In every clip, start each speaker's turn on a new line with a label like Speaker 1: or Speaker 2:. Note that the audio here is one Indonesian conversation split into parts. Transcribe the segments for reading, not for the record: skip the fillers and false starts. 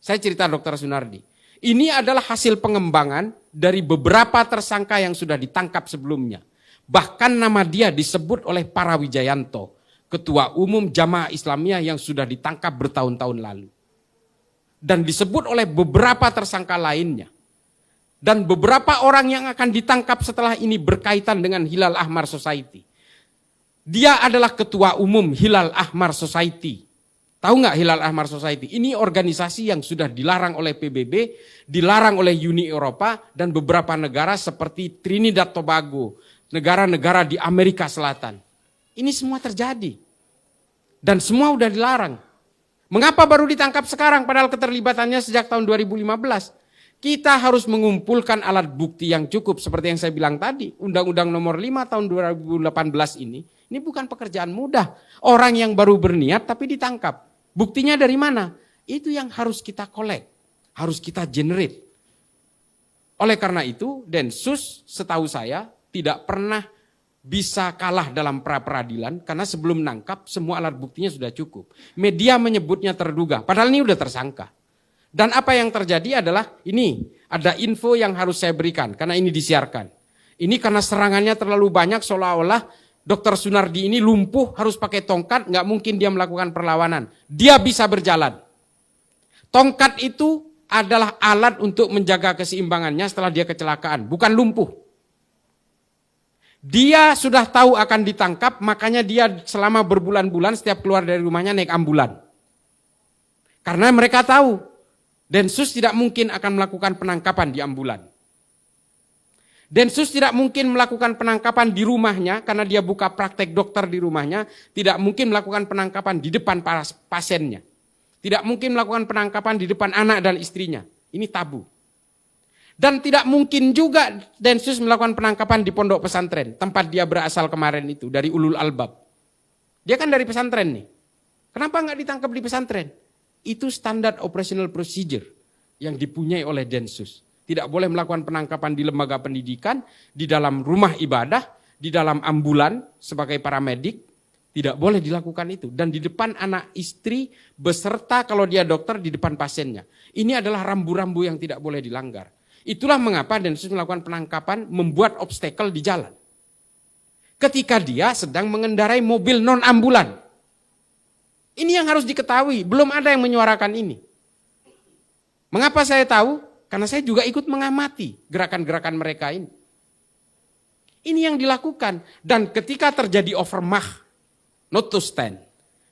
Speaker 1: Saya cerita Dr. Sunardi. Ini adalah hasil pengembangan dari beberapa tersangka yang sudah ditangkap sebelumnya. Bahkan nama dia disebut oleh Para Wijayanto, Ketua Umum Jamaah Islamiyah yang sudah ditangkap bertahun-tahun lalu. Dan disebut oleh beberapa tersangka lainnya. Dan beberapa orang yang akan ditangkap setelah ini berkaitan dengan Hilal Ahmar Society. Dia adalah Ketua Umum Hilal Ahmar Society. Tahu nggak Hilal Ahmar Society? Ini organisasi yang sudah dilarang oleh PBB, dilarang oleh Uni Eropa, dan beberapa negara seperti Trinidad Tobago, negara-negara di Amerika Selatan. Ini semua terjadi. Dan semua udah dilarang. Mengapa baru ditangkap sekarang padahal keterlibatannya sejak tahun 2015? Kita harus mengumpulkan alat bukti yang cukup seperti yang saya bilang tadi. Undang-Undang nomor 5 tahun 2018 ini bukan pekerjaan mudah. Orang yang baru berniat tapi ditangkap. Buktinya dari mana? Itu yang harus kita kolek, harus kita generate. Oleh karena itu, Densus setahu saya tidak pernah bisa kalah dalam pra-peradilan karena sebelum nangkap semua alat buktinya sudah cukup. Media menyebutnya terduga, padahal ini udah tersangka. Dan apa yang terjadi adalah ini, ada info yang harus saya berikan karena ini disiarkan. Ini karena serangannya terlalu banyak seolah-olah Dr. Sunardi ini lumpuh, harus pakai tongkat, nggak mungkin dia melakukan perlawanan. Dia bisa berjalan. Tongkat itu adalah alat untuk menjaga keseimbangannya setelah dia kecelakaan, bukan lumpuh. Dia sudah tahu akan ditangkap, makanya dia selama berbulan-bulan setiap keluar dari rumahnya naik ambulan. Karena mereka tahu, Densus tidak mungkin akan melakukan penangkapan di ambulan. Densus tidak mungkin melakukan penangkapan di rumahnya karena dia buka praktek dokter di rumahnya. Tidak mungkin melakukan penangkapan di depan para pasiennya. Tidak mungkin melakukan penangkapan di depan anak dan istrinya. Ini tabu. Dan tidak mungkin juga Densus melakukan penangkapan di pondok pesantren. Tempat dia berasal kemarin itu, dari Ulul Albab. Dia kan dari pesantren nih. Kenapa nggak ditangkap di pesantren? Itu standar operational procedure yang dipunyai oleh Densus. Tidak boleh melakukan penangkapan di lembaga pendidikan, di dalam rumah ibadah, di dalam ambulan sebagai paramedik. Tidak boleh dilakukan itu. Dan di depan anak istri beserta kalau dia dokter di depan pasiennya. Ini adalah rambu-rambu yang tidak boleh dilanggar. Itulah mengapa Densus melakukan penangkapan membuat obstacle di jalan. Ketika dia sedang mengendarai mobil non-ambulan. Ini yang harus diketahui. Belum ada yang menyuarakan ini. Mengapa saya tahu? Karena saya juga ikut mengamati gerakan-gerakan mereka ini. Ini yang dilakukan. Dan ketika terjadi overmach, not to stand.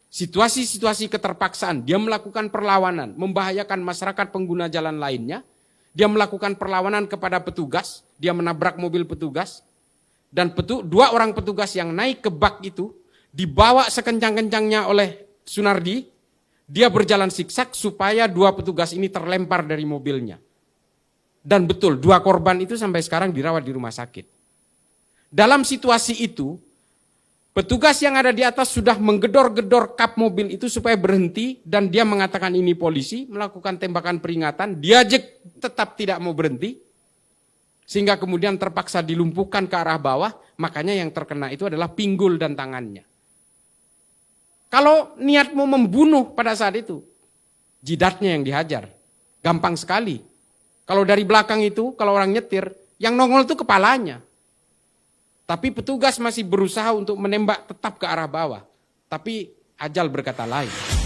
Speaker 1: Situasi-situasi keterpaksaan, dia melakukan perlawanan, membahayakan masyarakat pengguna jalan lainnya. Dia melakukan perlawanan kepada petugas, dia menabrak mobil petugas. Dan dua orang petugas yang naik ke bak itu, dibawa sekencang-kencangnya oleh Sunardi. Dia berjalan siksak supaya dua petugas ini terlempar dari mobilnya. Dan betul, dua korban itu sampai sekarang dirawat di rumah sakit. Dalam situasi itu, petugas yang ada di atas sudah menggedor-gedor kap mobil itu supaya berhenti. Dan dia mengatakan ini polisi, melakukan tembakan peringatan. Dia tetap tidak mau berhenti. Sehingga kemudian terpaksa dilumpuhkan ke arah bawah. Makanya yang terkena itu adalah pinggul dan tangannya. Kalau niatmu membunuh pada saat itu, jidatnya yang dihajar. Gampang sekali. Kalau dari belakang itu, kalau orang nyetir, yang nongol itu kepalanya. Tapi petugas masih berusaha untuk menembak tetap ke arah bawah. Tapi ajal berkata lain.